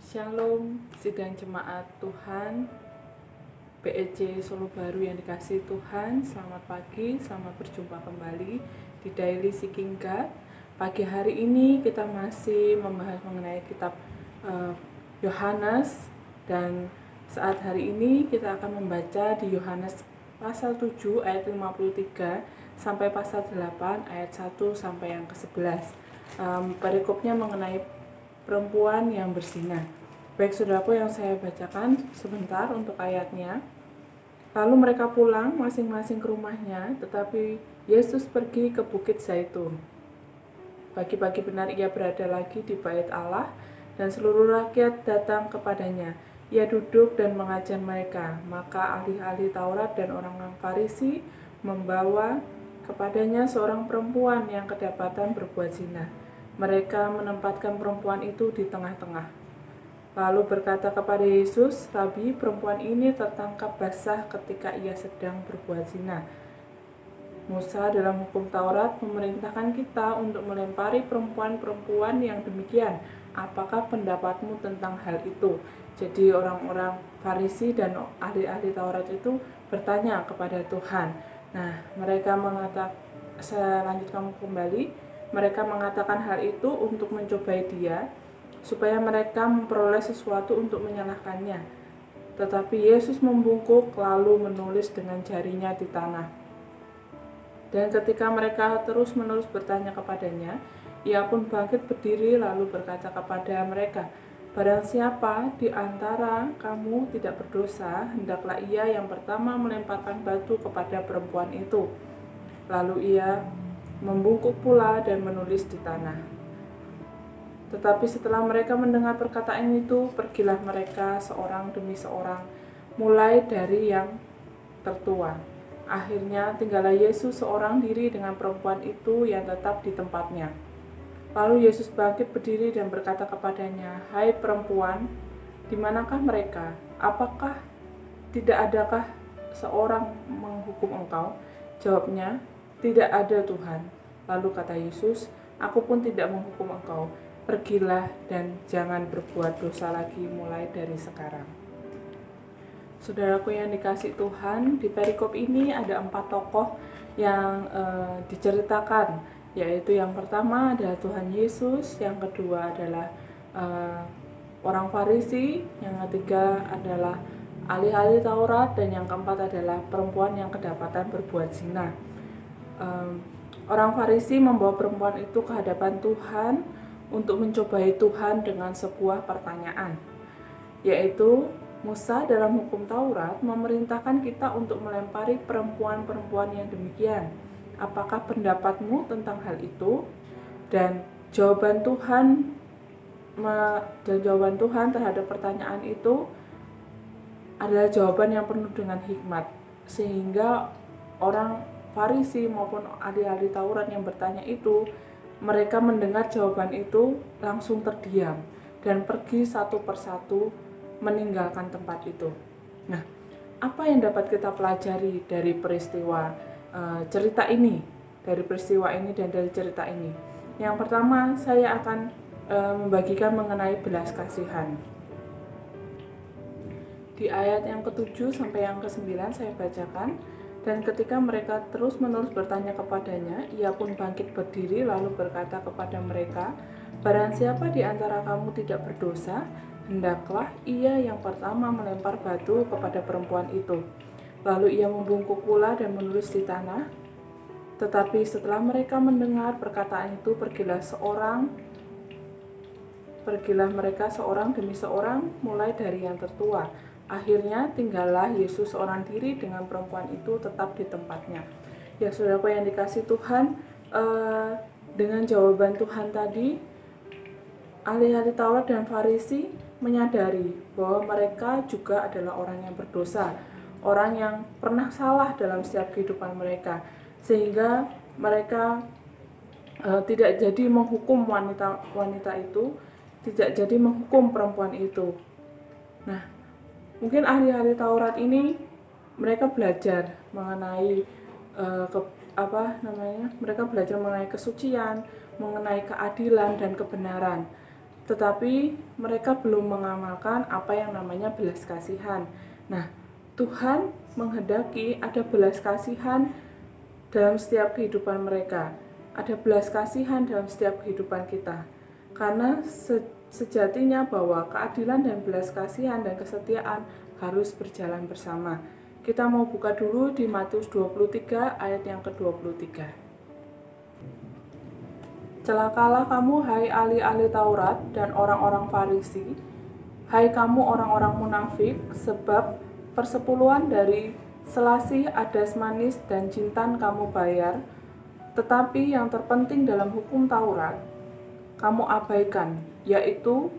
Shalom, sidang jemaat Tuhan, PEC Solo Baru yang dikasihi Tuhan. Selamat pagi, selamat berjumpa kembali di Daily Seeking God. Pagi hari ini kita masih membahas mengenai kitab Yohanes, dan saat hari ini kita akan membaca di Yohanes pasal 7 ayat 53 sampai pasal 8 ayat 1 sampai yang ke-11. Perikopnya mengenai perempuan yang berzina. Baik saudaraku, yang saya bacakan sebentar untuk ayatnya. Lalu mereka pulang masing-masing ke rumahnya, tetapi Yesus pergi ke Bukit Zaitun. Pagi-pagi benar ia berada lagi di bait Allah, dan seluruh rakyat datang kepadanya. Ia duduk dan mengajar mereka. Maka ahli-ahli Taurat dan orang-orang Farisi membawa kepadanya seorang perempuan yang kedapatan berbuat zina. Mereka menempatkan perempuan itu di tengah-tengah. Lalu berkata kepada Yesus, "Rabi, perempuan ini tertangkap basah ketika ia sedang berbuat zina. Musa dalam hukum Taurat memerintahkan kita untuk melempari perempuan-perempuan yang demikian. Apakah pendapatmu tentang hal itu?" Jadi orang-orang Farisi dan ahli-ahli Taurat itu bertanya kepada Tuhan. Nah, mereka mengatakan, saya lanjutkan kembali, mereka mengatakan hal itu untuk mencobai dia, supaya mereka memperoleh sesuatu untuk menyalahkannya. Tetapi Yesus membungkuk lalu menulis dengan jarinya di tanah. Dan ketika mereka terus-menerus bertanya kepadanya, ia pun bangkit berdiri lalu berkata kepada mereka, "Barang siapa di antara kamu tidak berdosa, hendaklah ia yang pertama melemparkan batu kepada perempuan itu." Lalu ia membungkuk pula dan menulis di tanah. Tetapi setelah mereka mendengar perkataan itu, pergilah mereka seorang demi seorang, mulai dari yang tertua. Akhirnya tinggallah Yesus seorang diri dengan perempuan itu yang tetap di tempatnya. Lalu Yesus bangkit berdiri dan berkata kepadanya, "Hai perempuan, di manakah mereka? Apakah tidak adakah seorang menghukum engkau?" Jawabnya, "Tidak ada, Tuhan." Lalu kata Yesus, "Aku pun tidak menghukum engkau. Pergilah dan jangan berbuat dosa lagi mulai dari sekarang." Saudaraku yang dikasihi Tuhan, di perikop ini ada 4 tokoh yang diceritakan, yaitu yang pertama adalah Tuhan Yesus, yang kedua adalah orang Farisi, yang ketiga adalah ahli-ahli Taurat, dan yang keempat adalah perempuan yang kedapatan berbuat zina. Orang Farisi membawa perempuan itu ke hadapan Tuhan untuk mencobai Tuhan dengan sebuah pertanyaan, yaitu Musa dalam hukum Taurat memerintahkan kita untuk melempari perempuan-perempuan yang demikian. Apakah pendapatmu tentang hal itu? Dan jawaban Tuhan terhadap pertanyaan itu adalah jawaban yang penuh dengan hikmat, sehingga orang Farisi maupun ahli-ahli Taurat yang bertanya itu, mereka mendengar jawaban itu langsung terdiam dan pergi satu persatu meninggalkan tempat itu. Nah, apa yang dapat kita pelajari dari peristiwa cerita ini, dan dari cerita ini? Yang pertama, saya akan membagikan mengenai belas kasihan. Di ayat yang ke-7 sampai yang ke-9 saya bacakan. Dan ketika mereka terus-menerus bertanya kepadanya, ia pun bangkit berdiri lalu berkata kepada mereka, "Barang siapa di antara kamu tidak berdosa, hendaklah ia yang pertama melempar batu kepada perempuan itu." Lalu ia membungkuk pula dan menulis di tanah. Tetapi setelah mereka mendengar perkataan itu, pergilah mereka seorang demi seorang, mulai dari yang tertua. Akhirnya tinggallah Yesus seorang diri dengan perempuan itu tetap di tempatnya. Ya saudaraku yang dikasihi Tuhan, dengan jawaban Tuhan tadi, ahli-ahli Taurat dan Farisi menyadari bahwa mereka juga adalah orang yang berdosa, orang yang pernah salah dalam setiap kehidupan mereka, sehingga mereka tidak jadi menghukum wanita itu, tidak jadi menghukum perempuan itu. Nah, mungkin ahli-ahli Taurat ini mereka belajar mengenai mereka belajar mengenai kesucian, mengenai keadilan dan kebenaran. tetapi mereka belum mengamalkan apa yang namanya belas kasihan. Nah, Tuhan menghendaki ada belas kasihan dalam setiap kehidupan mereka. Ada belas kasihan dalam setiap kehidupan kita. Karena sejatinya bahwa keadilan dan belas kasihan dan kesetiaan harus berjalan bersama. Kita mau buka dulu di Matius 23 ayat yang ke-23. Celakalah kamu, hai ahli-ahli Taurat dan orang-orang Farisi, hai kamu orang-orang munafik, sebab persepuluhan dari selasih, adas manis, dan jintan kamu bayar, tetapi yang terpenting dalam hukum Taurat, kamu abaikan, yaitu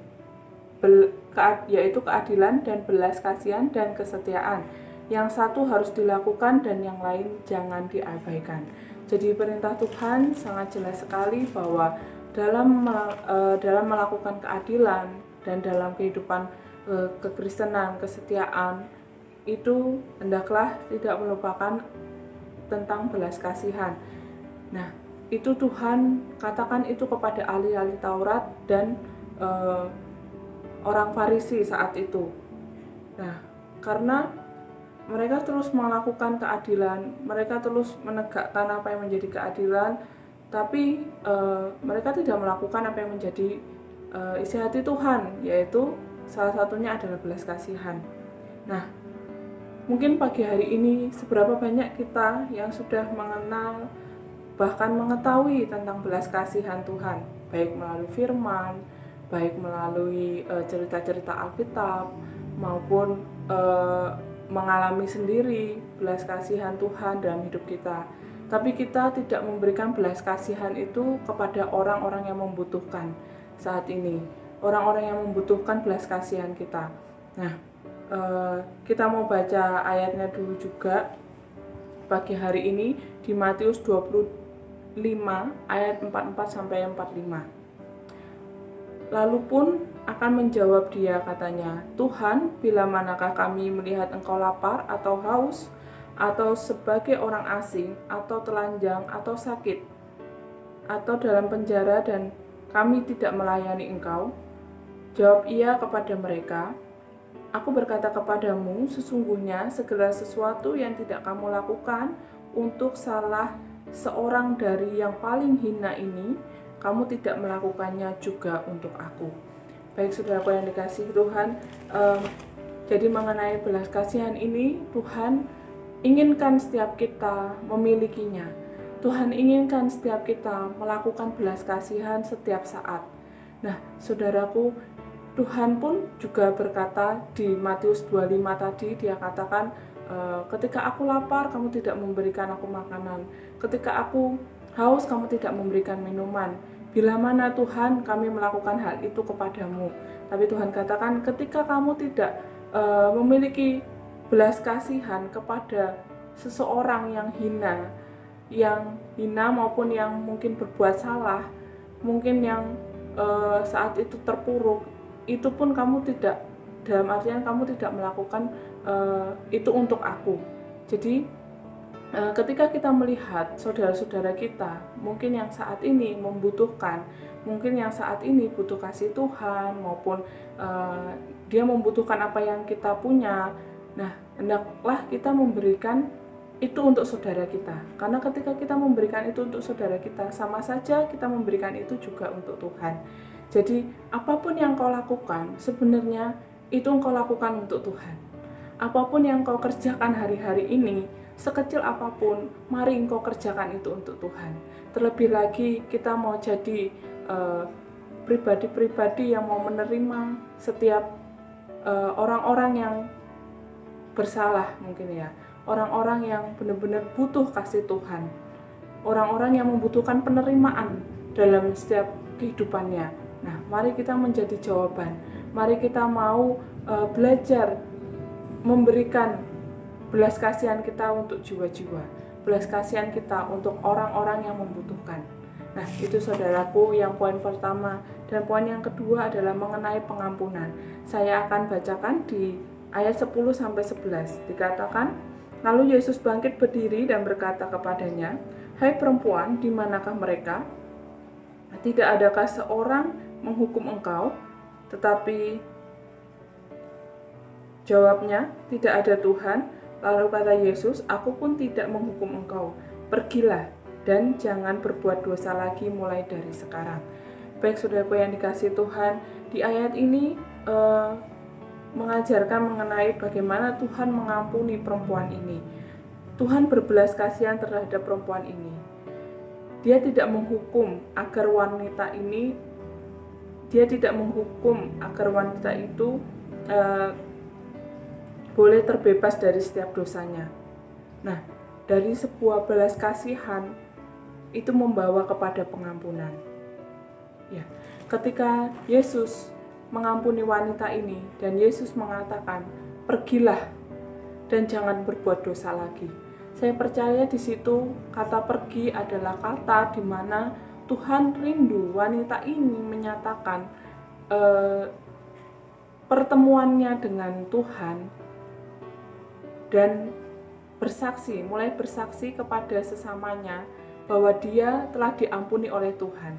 keadilan dan belas kasihan dan kesetiaan. Yang satu harus dilakukan dan yang lain jangan diabaikan. Jadi perintah Tuhan sangat jelas sekali bahwa dalam melakukan keadilan dan dalam kehidupan kekristenan, kesetiaan, itu hendaklah tidak melupakan tentang belas kasihan. Nah, itu Tuhan katakan itu kepada ahli-ahli Taurat dan orang Farisi saat itu. Nah, karena mereka terus melakukan keadilan, mereka terus menegakkan apa yang menjadi keadilan, tapi mereka tidak melakukan apa yang menjadi isi hati Tuhan, yaitu salah satunya adalah belas kasihan. Nah, mungkin pagi hari ini seberapa banyak kita yang sudah mengenal, bahkan mengetahui tentang belas kasihan Tuhan, baik melalui firman, baik melalui cerita-cerita Alkitab, maupun mengalami sendiri belas kasihan Tuhan dalam hidup kita. Tapi kita tidak memberikan belas kasihan itu kepada orang-orang yang membutuhkan saat ini. Orang-orang yang membutuhkan belas kasihan kita. Nah, kita mau baca ayatnya dulu juga pagi hari ini di Matius 25 ayat 44 sampai 45. Lalu pun akan menjawab dia, katanya, Tuhan, bila manakah kami melihat engkau lapar atau haus, atau sebagai orang asing, atau telanjang, atau sakit, atau dalam penjara dan kami tidak melayani engkau? Jawab ia kepada mereka, Aku berkata kepadamu, sesungguhnya segala sesuatu yang tidak kamu lakukan untuk salah seorang dari yang paling hina ini, kamu tidak melakukannya juga untuk aku. Baik saudaraku yang dikasihi Tuhan, jadi mengenai belas kasihan ini, Tuhan inginkan setiap kita memilikinya. Tuhan inginkan setiap kita melakukan belas kasihan setiap saat. Nah, saudaraku, Tuhan pun juga berkata di Matius 25 tadi, dia katakan, ketika aku lapar, kamu tidak memberikan aku makanan. Ketika aku haus, kamu tidak memberikan minuman. Bila mana Tuhan kami melakukan hal itu kepadamu. Tapi Tuhan katakan ketika kamu tidak memiliki belas kasihan kepada seseorang yang hina maupun yang mungkin berbuat salah, mungkin yang saat itu terpuruk, itu pun kamu tidak, dalam artian kamu tidak melakukan itu untuk aku. Jadi ketika kita melihat saudara-saudara kita, mungkin yang saat ini membutuhkan, mungkin yang saat ini butuh kasih Tuhan, maupun dia membutuhkan apa yang kita punya, nah hendaklah kita memberikan itu untuk saudara kita. Karena ketika kita memberikan itu untuk saudara kita, sama saja kita memberikan itu juga untuk Tuhan. Jadi apapun yang kau lakukan, sebenarnya itu engkau lakukan untuk Tuhan. Apapun yang kau kerjakan hari-hari ini, sekecil apapun, mari engkau kerjakan itu untuk Tuhan. Terlebih lagi kita mau jadi pribadi-pribadi yang mau menerima setiap orang-orang yang bersalah mungkin ya, orang-orang yang benar-benar butuh kasih Tuhan, orang-orang yang membutuhkan penerimaan dalam setiap kehidupannya. Nah, mari kita menjadi jawaban, mari kita mau belajar memberikan belas kasihan kita untuk jiwa-jiwa, belas kasihan kita untuk orang-orang yang membutuhkan. Nah, itu saudaraku yang poin pertama. Dan poin yang kedua adalah mengenai pengampunan. Saya akan bacakan di ayat 10-11. Dikatakan, lalu Yesus bangkit berdiri dan berkata kepadanya, Hai perempuan, di manakah mereka? Tidak adakah seorang menghukum engkau?" Tetapi jawabnya, "Tidak ada Tuhan." Lalu kata Yesus, "Aku pun tidak menghukum engkau. Pergilah dan jangan berbuat dosa lagi mulai dari sekarang." Baik saudaraku yang dikasihi Tuhan, di ayat ini mengajarkan mengenai bagaimana Tuhan mengampuni perempuan ini. Tuhan berbelas kasihan terhadap perempuan ini. Dia tidak menghukum agar wanita itu boleh terbebas dari setiap dosanya. Nah, dari sebuah belas kasihan itu membawa kepada pengampunan. Ya, ketika Yesus mengampuni wanita ini dan Yesus mengatakan, "Pergilah dan jangan berbuat dosa lagi." Saya percaya di situ kata pergi adalah kata di mana Tuhan rindu wanita ini menyatakan pertemuannya dengan Tuhan dan mulai bersaksi kepada sesamanya bahwa dia telah diampuni oleh Tuhan,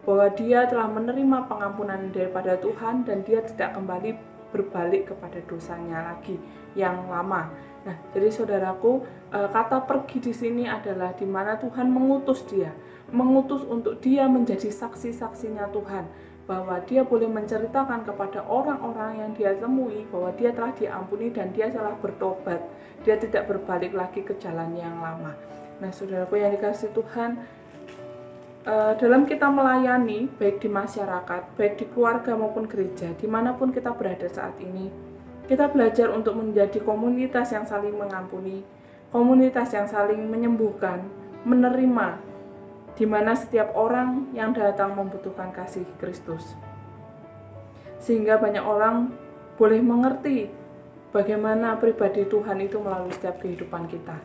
bahwa dia telah menerima pengampunan daripada Tuhan dan dia tidak kembali berbalik kepada dosanya lagi yang lama. Nah, jadi saudaraku, kata pergi di sini adalah di mana Tuhan mengutus untuk dia menjadi saksi-saksinya Tuhan, bahwa dia boleh menceritakan kepada orang-orang yang dia temui bahwa dia telah diampuni dan dia telah bertobat. Dia tidak berbalik lagi ke jalan yang lama. Nah, saudaraku yang dikasihi Tuhan, dalam kita melayani, baik di masyarakat, baik di keluarga maupun gereja, dimanapun kita berada saat ini, kita belajar untuk menjadi komunitas yang saling mengampuni, komunitas yang saling menyembuhkan, menerima, di mana setiap orang yang datang membutuhkan kasih Kristus. Sehingga banyak orang boleh mengerti bagaimana pribadi Tuhan itu melalui setiap kehidupan kita.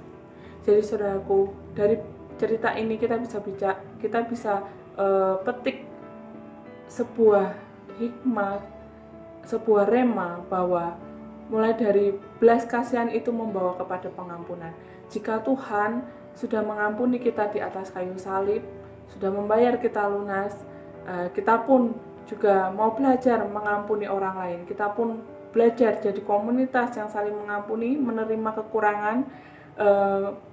Jadi saudaraku, dari cerita ini kita bisa petik sebuah hikmah, sebuah rema bahwa mulai dari belas kasihan itu membawa kepada pengampunan. Jika Tuhan sudah mengampuni kita di atas kayu salib, sudah membayar kita lunas, kita pun juga mau belajar mengampuni orang lain. Kita pun belajar jadi komunitas yang saling mengampuni, menerima kekurangan,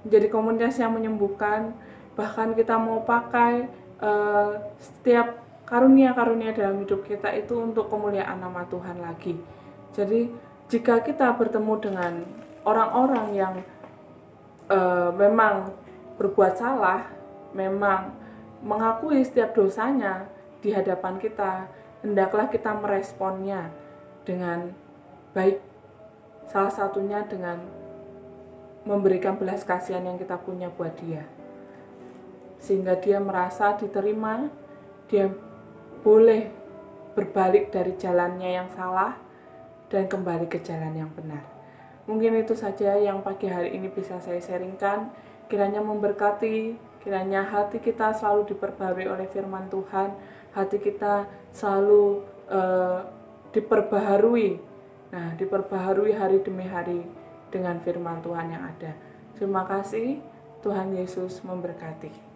menjadi komunitas yang menyembuhkan. Bahkan kita mau pakai setiap karunia-karunia dalam hidup kita itu untuk kemuliaan nama Tuhan lagi. Jadi jika kita bertemu dengan orang-orang yang memang berbuat salah, memang mengakui setiap dosanya di hadapan kita, hendaklah kita meresponnya dengan baik. Salah satunya dengan memberikan belas kasihan yang kita punya buat dia, sehingga dia merasa diterima, dia boleh berbalik dari jalannya yang salah dan kembali ke jalan yang benar. Mungkin itu saja yang pagi hari ini bisa saya sharingkan. Kiranya memberkati, kiranya hati kita selalu diperbaharui oleh firman Tuhan, hati kita selalu diperbaharui hari demi hari dengan firman Tuhan yang ada. Terima kasih, Tuhan Yesus memberkati.